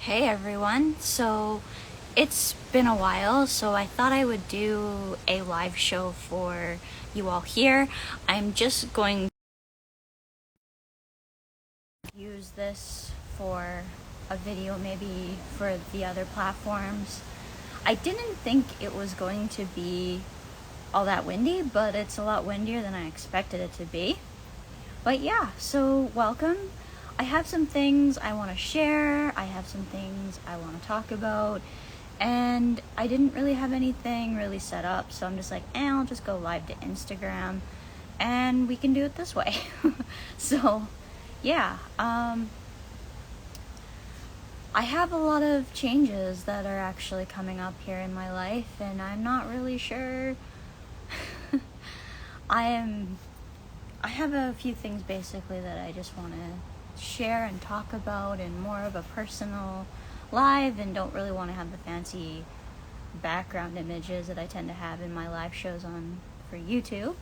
Hey everyone, so it's been a while, so I thought I would do a live show for you all here. I'm just going to use this for a video maybe for the other platforms. I didn't think it was going to be all that windy, but it's a lot windier than I expected it to be. But yeah, so welcome. I have some things I want to share, I have some things I want to talk about, and I didn't really have anything really set up, so I'm just like, I'll just go live to Instagram, and we can do it this way. So, yeah, I have a lot of changes that are actually coming up here in my life, and I'm not really sure. I have a few things basically that I just want to share and talk about in more of a personal live, and don't really want to have the fancy background images that I tend to have in my live shows on for YouTube.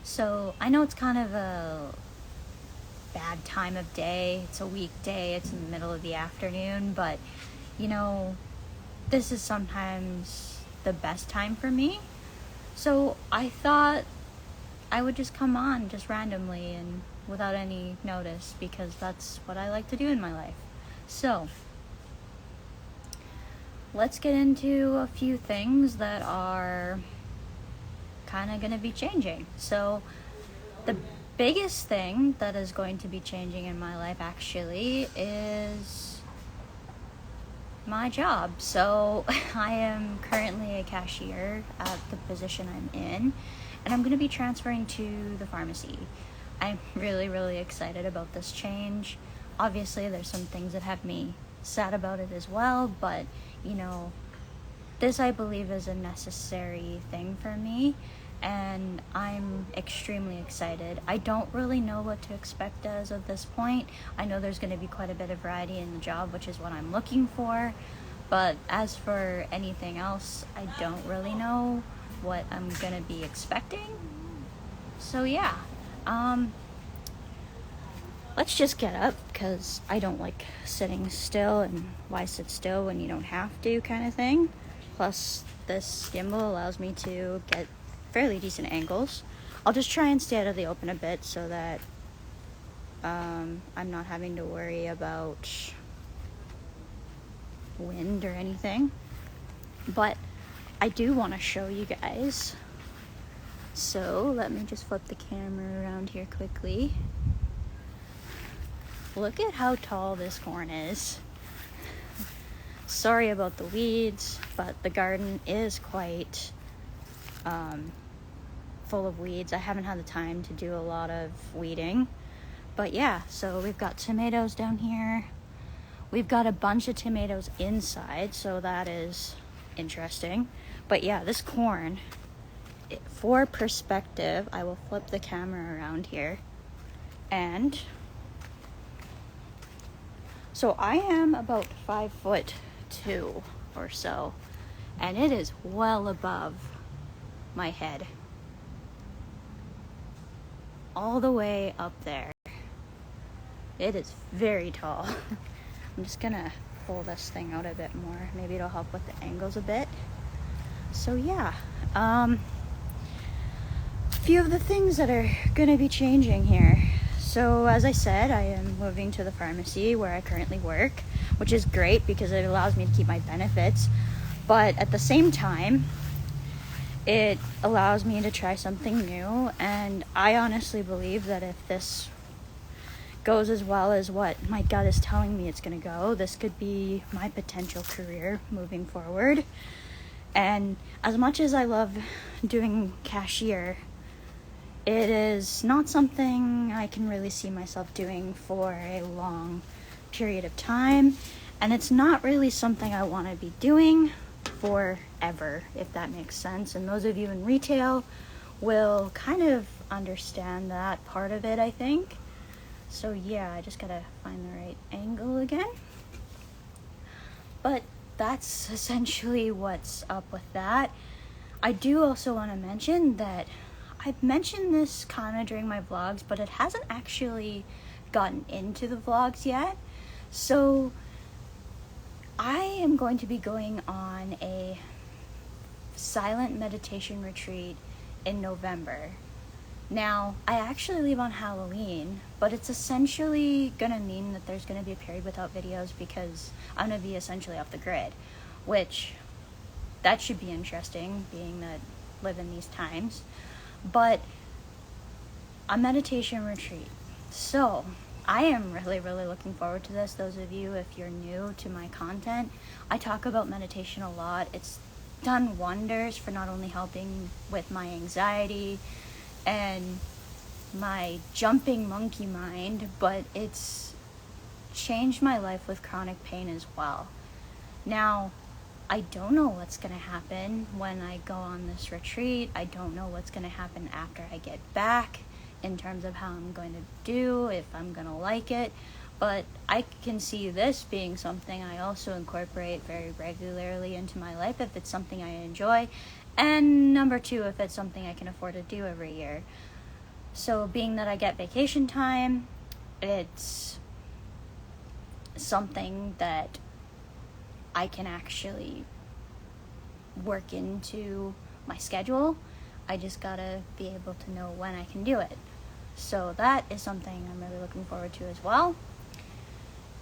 So I know it's kind of a bad time of day. It's a weekday, it's in the middle of the afternoon, but you know, this is sometimes the best time for me. So I thought I would just come on just randomly and without any notice, because that's what I like to do in my life. So, let's get into a few things that are kind of going to be changing. So, the biggest thing that is going to be changing in my life actually is my job. So, I am currently a cashier at the position I'm in, and I'm going to be transferring to the pharmacy. I'm really, really excited about this change. Obviously, there's some things that have me sad about it as well, but, you know, this I believe is a necessary thing for me, and I'm extremely excited. I don't really know what to expect as of this point. I know there's going to be quite a bit of variety in the job, which is what I'm looking for, but as for anything else, I don't really know what I'm gonna be expecting. So yeah, let's just get up, because I don't like sitting still, and why sit still when you don't have to, kind of thing. Plus, this gimbal allows me to get fairly decent angles. I'll just try and stay out of the open a bit so that I'm not having to worry about wind or anything. But I do want to show you guys. So let me just flip the camera around here quickly. Look at how tall this corn is. Sorry about the weeds, but the garden is quite full of weeds. I haven't had the time to do a lot of weeding. But yeah, so we've got tomatoes down here. We've got a bunch of tomatoes inside, so that is interesting. But yeah, this corn, for perspective, I will flip the camera around here. And so I am about 5'2" or so, and it is well above my head, all the way up there. It is very tall. I'm just gonna pull this thing out a bit more. Maybe it'll help with the angles a bit. So yeah, a few of the things that are gonna be changing here. So as I said, I am moving to the pharmacy where I currently work, which is great because it allows me to keep my benefits, but at the same time, it allows me to try something new, and I honestly believe that if this goes as well as what my gut is telling me it's going to go, this could be my potential career moving forward. And as much as I love doing cashier, it is not something I can really see myself doing for a long period of time, and it's not really something I want to be doing forever, if that makes sense. And those of you in retail will kind of understand that part of it, I think. So yeah, I just gotta find the right angle again. But that's essentially what's up with that. I do also want to mention that I've mentioned this kind of during my vlogs, but it hasn't actually gotten into the vlogs yet. So am going to be going on a silent meditation retreat in November. Now, I actually leave on Halloween, but it's essentially gonna mean that there's gonna be a period without videos because I'm gonna be essentially off the grid, which that should be interesting, being that I live in these times. But a meditation retreat. So, I am really, really looking forward to this. Those of you, if you're new to my content, I talk about meditation a lot. It's done wonders for not only helping with my anxiety and my jumping monkey mind, but it's changed my life with chronic pain as well. Now, I don't know what's going to happen when I go on this retreat. I don't know what's going to happen after I get back in terms of how I'm going to do, if I'm going to like it. But I can see this being something I also incorporate very regularly into my life if it's something I enjoy. And number two, if it's something I can afford to do every year. So being that I get vacation time, it's something that I can actually work into my schedule. I just gotta be able to know when I can do it. So that is something I'm really looking forward to as well.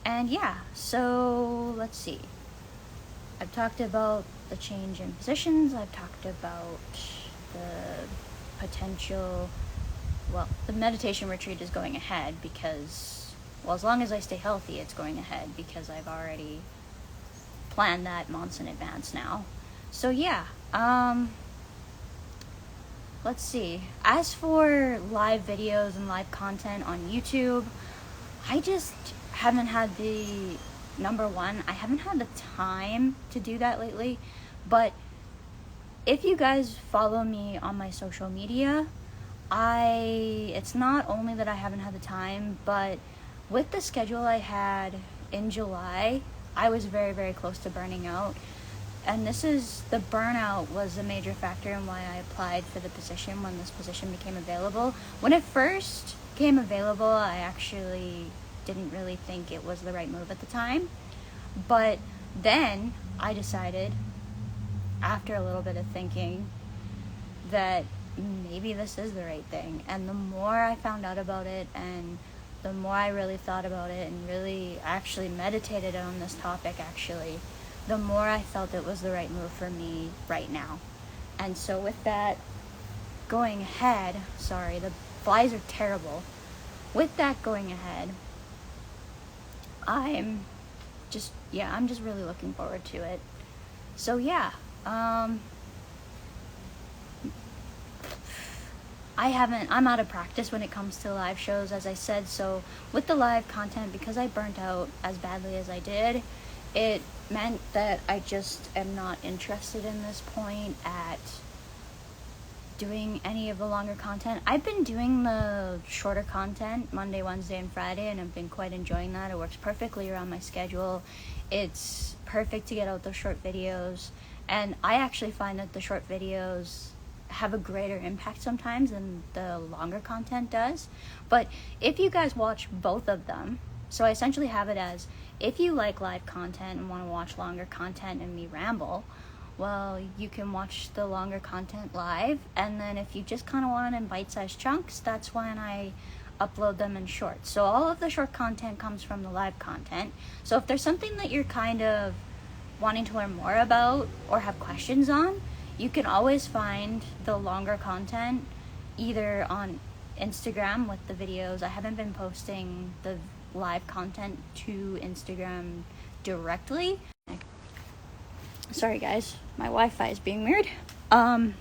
And yeah, so let's see. I've talked about the change in positions. I've talked about the potential, the meditation retreat is going ahead because, as long as I stay healthy, it's going ahead because I've already planned that months in advance now. So yeah, let's see. As for live videos and live content on YouTube, I just haven't had I haven't had the time to do that lately. But if you guys follow me on my social media, it's not only that I haven't had the time, but with the schedule I had in July, I was very, very close to burning out. And the burnout was a major factor in why I applied for the position when this position became available. When it first came available, I actually didn't really think it was the right move at the time. But then I decided, after a little bit of thinking, that maybe this is the right thing. And the more I found out about it and the more I really thought about it and really actually meditated on this topic, the more I felt it was the right move for me right now. And so with that going ahead, sorry, the flies are terrible. With that going ahead, I'm just really looking forward to it. So yeah, I'm out of practice when it comes to live shows, as I said. So with the live content, because I burnt out as badly as I did, it meant that I just am not interested in this point at doing any of the longer content. I've been doing the shorter content Monday, Wednesday, and Friday, and I've been quite enjoying that. It works perfectly around my schedule. It's perfect to get out those short videos, and I actually find that the short videos have a greater impact sometimes than the longer content does. But if you guys watch both of them, so I essentially have it as, if you like live content and want to watch longer content and me ramble, well, you can watch the longer content live, and then if you just kind of want it in bite-sized chunks, that's when I upload them in shorts. So all of the short content comes from the live content. So if there's something that you're kind of wanting to learn more about or have questions on, you can always find the longer content either on Instagram with the videos. I haven't been posting the live content to Instagram directly. Sorry guys, my Wi-Fi is being weird. What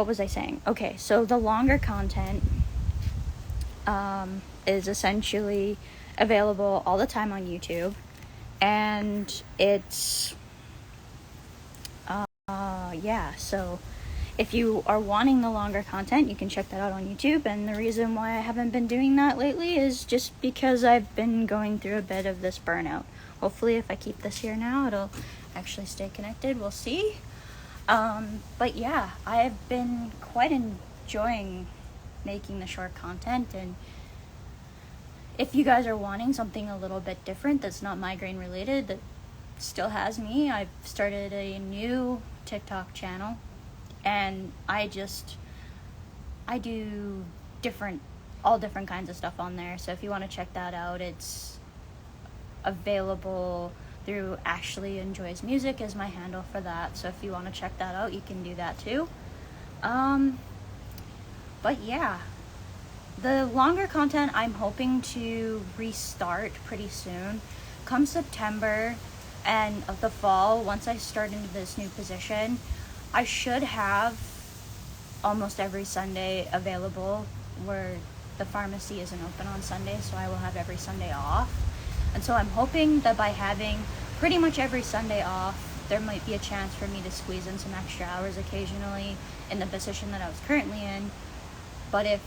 was I saying? Okay, so the longer content is essentially available all the time on YouTube, and it's so if you are wanting the longer content, you can check that out on YouTube. And the reason why I haven't been doing that lately is just because I've been going through a bit of this burnout. Hopefully if I keep this here now, it'll actually stay connected. We'll see. But yeah, I've been quite enjoying making the short content, and if you guys are wanting something a little bit different that's not migraine related, that still has me, I've started a new TikTok channel, and I do all different kinds of stuff on there. So if you want to check that out, it's available through Ashley Enjoys Music is my handle for that. So if you want to check that out, you can do that too. But yeah, the longer content I'm hoping to restart pretty soon. Come September and of the fall, once I start into this new position, I should have almost every Sunday available, where the pharmacy isn't open on Sunday, so I will have every Sunday off. And so I'm hoping that by having pretty much every Sunday off, there might be a chance for me to squeeze in some extra hours occasionally in the position that I was currently in. But if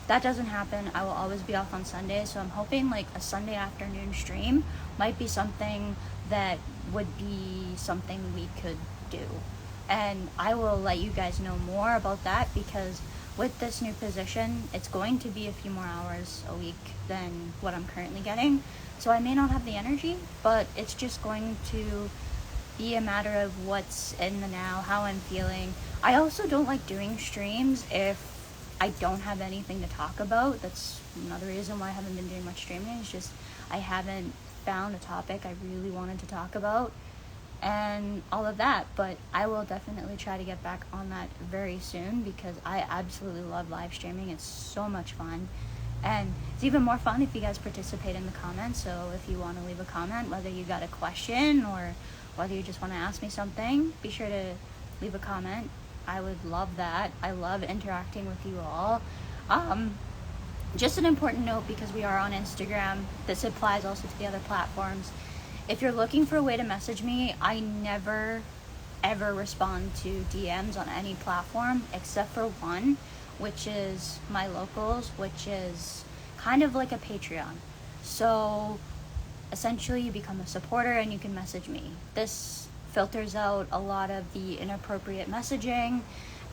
that doesn't happen, I will always be off on Sunday. So I'm hoping like a Sunday afternoon stream might be something that would be something we could do. And I will let you guys know more about that, because with this new position, it's going to be a few more hours a week than what I'm currently getting. So I may not have the energy, but it's just going to be a matter of what's in the now, how I'm feeling. I also don't like doing streams if I don't have anything to talk about. That's another reason why I haven't been doing much streaming. It's just I haven't found a topic I really wanted to talk about and all of that. But I will definitely try to get back on that very soon, because I absolutely love live streaming. It's so much fun. And it's even more fun if you guys participate in the comments. So if you want to leave a comment, whether you got a question or whether you just want to ask me something, be sure to leave a comment. I would love that. I love interacting with you all. Just an important note, because we are on Instagram, this applies also to the other platforms. If you're looking for a way to message me, I never ever respond to DMs on any platform except for one, which is my locals, which is kind of like a Patreon. So essentially you become a supporter and you can message me. This filters out a lot of the inappropriate messaging,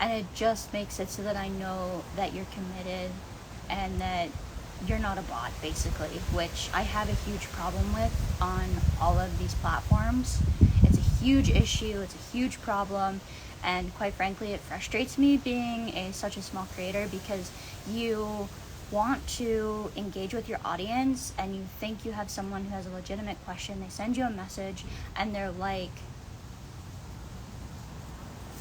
and it just makes it so that I know that you're committed and that you're not a bot, basically, which I have a huge problem with on all of these platforms. It's a huge issue, it's a huge problem, and quite frankly it frustrates me being such a small creator, because you want to engage with your audience and you think you have someone who has a legitimate question. They send you a message and they're like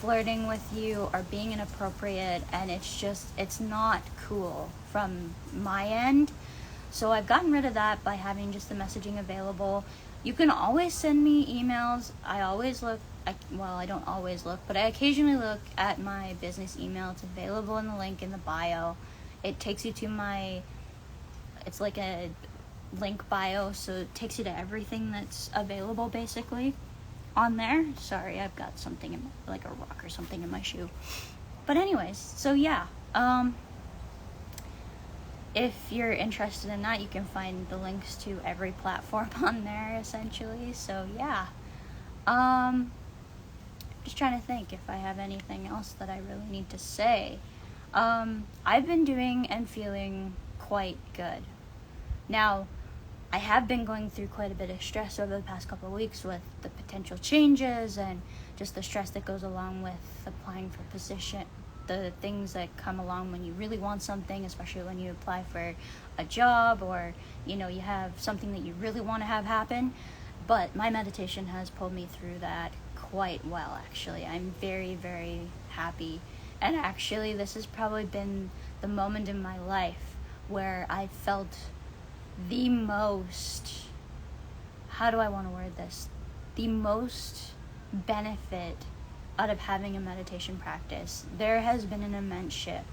flirting with you or being inappropriate, and it's not cool from my end. So I've gotten rid of that by having just the messaging available. You can always send me emails. I don't always look, but I occasionally look at my business email. It's available in the link in the bio. It takes you to it's like a link bio, so it takes you to everything that's available basically on there. Sorry, I've got something like a rock or something in my shoe. But anyways, so yeah, if you're interested in that, you can find the links to every platform on there essentially. So yeah, just trying to think if I have anything else that I really need to say. I've been doing and feeling quite good. Now, I have been going through quite a bit of stress over the past couple of weeks with the potential changes and just the stress that goes along with applying for position, the things that come along when you really want something, especially when you apply for a job or, you have something that you really want to have happen. But my meditation has pulled me through that quite well, actually. I'm very, very happy. And actually, this has probably been the moment in my life where I felt the most, how do I want to word this? The most benefit out of having a meditation practice. There has been an immense shift.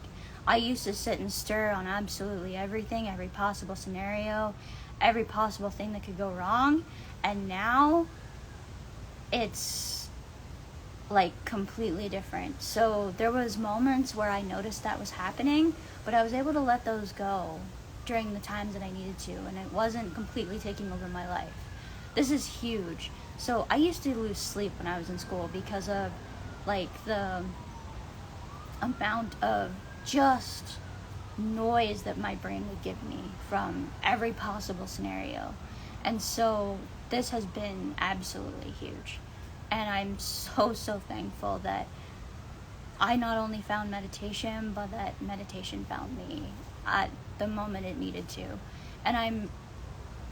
I used to sit and stir on absolutely everything, every possible scenario, every possible thing that could go wrong. And now it's like completely different. So there was moments where I noticed that was happening, but I was able to let those go during the times that I needed to, and it wasn't completely taking over my life. This is huge. So I used to lose sleep when I was in school because of like the amount of just noise that my brain would give me from every possible scenario. And so this has been absolutely huge. And I'm so thankful that I not only found meditation, but that meditation found me at the moment it needed to. And I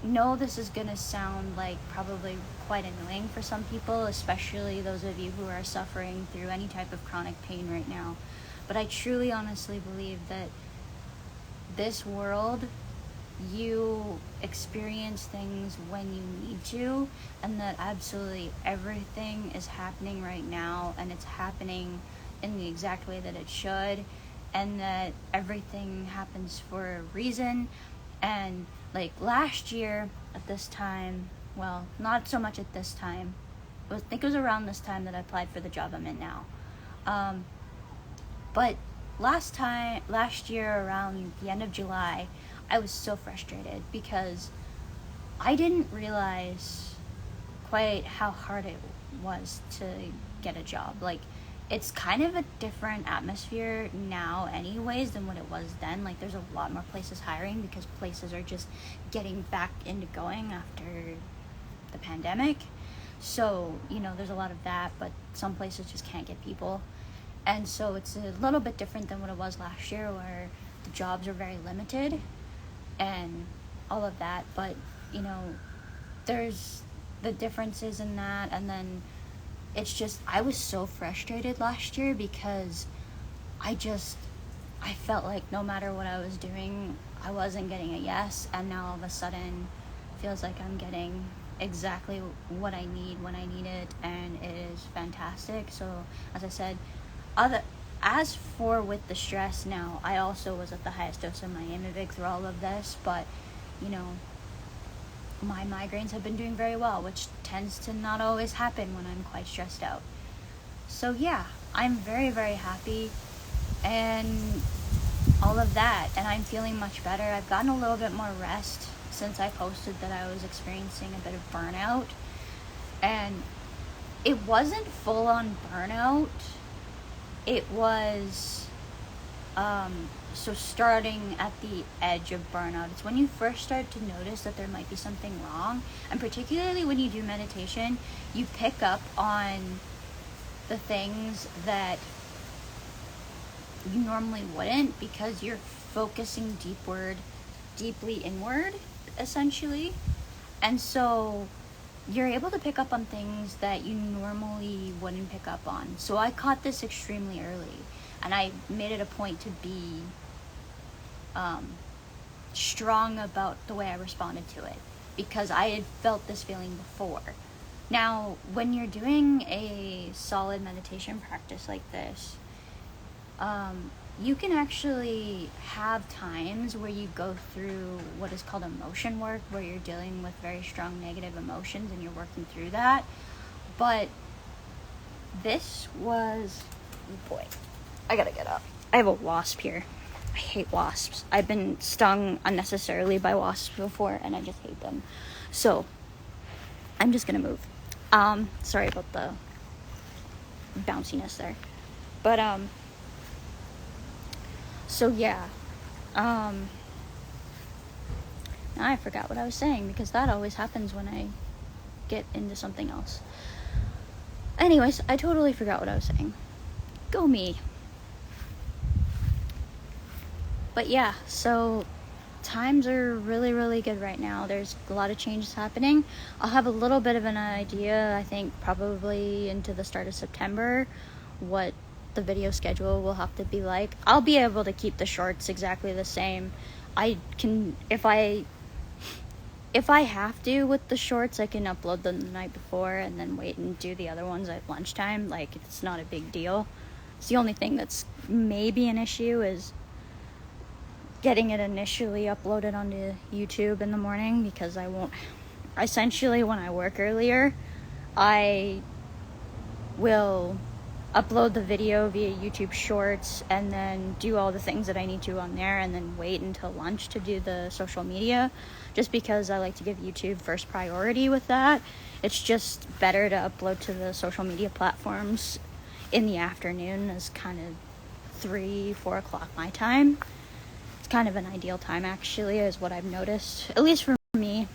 know this is going to sound like probably quite annoying for some people, especially those of you who are suffering through any type of chronic pain right now. But I truly honestly believe that this world, you experience things when you need to, and that absolutely everything is happening right now, and it's happening in the exact way that it should, and that everything happens for a reason. And like last year at this time, well, not so much at this time, I think it was around this time that I applied for the job I'm in now. But last year around the end of July, I was so frustrated because I didn't realize quite how hard it was to get a job. Like, it's kind of a different atmosphere now anyways than what it was then. Like, there's a lot more places hiring because places are just getting back into going after the pandemic. So, there's a lot of that, but some places just can't get people. And so it's a little bit different than what it was last year, where the jobs are very limited and all of that. But, there's the differences in that. And then it's just, I was so frustrated last year because I felt like no matter what I was doing, I wasn't getting a yes. And now all of a sudden feels like I'm getting exactly what I need when I need it. And it is fantastic. So as I said, as for with the stress now, I also was at the highest dose of my Aimovig through all of this, but my migraines have been doing very well, which tends to not always happen when I'm quite stressed out. So yeah, I'm very happy and all of that, and I'm feeling much better. I've gotten a little bit more rest since I posted that I was experiencing a bit of burnout, and it wasn't full on burnout. It was so starting at the edge of burnout. It's when you first start to notice that there might be something wrong, and particularly when you do meditation, you pick up on the things that you normally wouldn't, because you're focusing deeply inward, essentially. And so you're able to pick up on things that you normally wouldn't pick up on. So I caught this extremely early, and I made it a point to be strong about the way I responded to it, because I had felt this feeling before. Now, when you're doing a solid meditation practice like this, you can actually have times where you go through what is called emotion work, where you're dealing with very strong negative emotions and you're working through that. But this was, boy, I gotta get up. I have a wasp here. I hate wasps. I've been stung unnecessarily by wasps before, and I just hate them. So I'm just gonna move. Sorry about the bounciness there. But so yeah, now I forgot what I was saying, because that always happens when I get into something else. Anyways, I totally forgot what I was saying. Go me. But yeah, so times are really good right now. There's a lot of changes happening. I'll have a little bit of an idea, I think probably into the start of September, what the video schedule will have to be like. I'll be able to keep the shorts exactly the same. I can, if I have to with the shorts, I can upload them the night before and then wait and do the other ones at lunchtime. Like, it's not a big deal. It's the only thing that's maybe an issue is getting it initially uploaded onto YouTube in the morning, because I won't, essentially when I work earlier, I will upload the video via YouTube Shorts and then do all the things that I need to on there, and then wait until lunch to do the social media, just because I like to give YouTube first priority with that. It's just better to upload to the social media platforms in the afternoon, as kind of 3-4 o'clock my time, kind of an ideal time, actually, is what I've noticed, at least for me.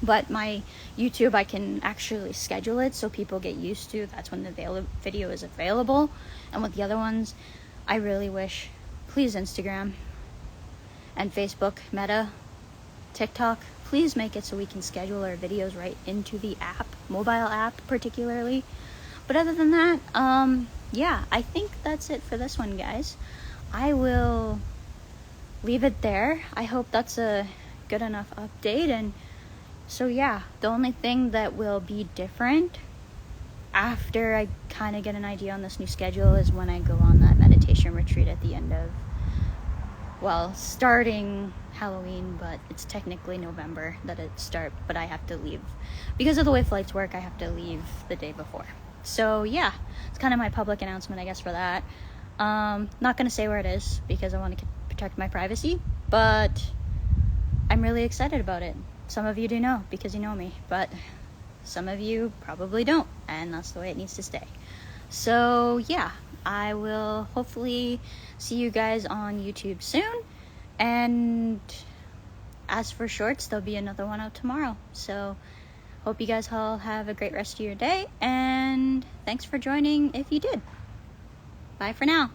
But my YouTube, I can actually schedule it so people get used to that's when the video is available. And with the other ones, I really wish, please, Instagram and Facebook, Meta, TikTok, please make it so we can schedule our videos right into the app, mobile app particularly. But other than that, yeah, I think that's it for this one, guys. I will leave it there. I hope that's a good enough update. And so yeah, the only thing that will be different after I kind of get an idea on this new schedule is when I go on that meditation retreat at the end of, well, starting Halloween, but it's technically November that it starts, but I have to leave. Because of the way flights work, I have to leave the day before. So yeah, it's kind of my public announcement, I guess, for that. Not going to say where it is because I want to protect my privacy, but I'm really excited about it. Some of you do know because you know me, but some of you probably don't, and that's the way it needs to stay. So yeah, I will hopefully see you guys on YouTube soon. And as for shorts, there'll be another one out tomorrow. So hope you guys all have a great rest of your day, and thanks for joining if you did. Bye for now.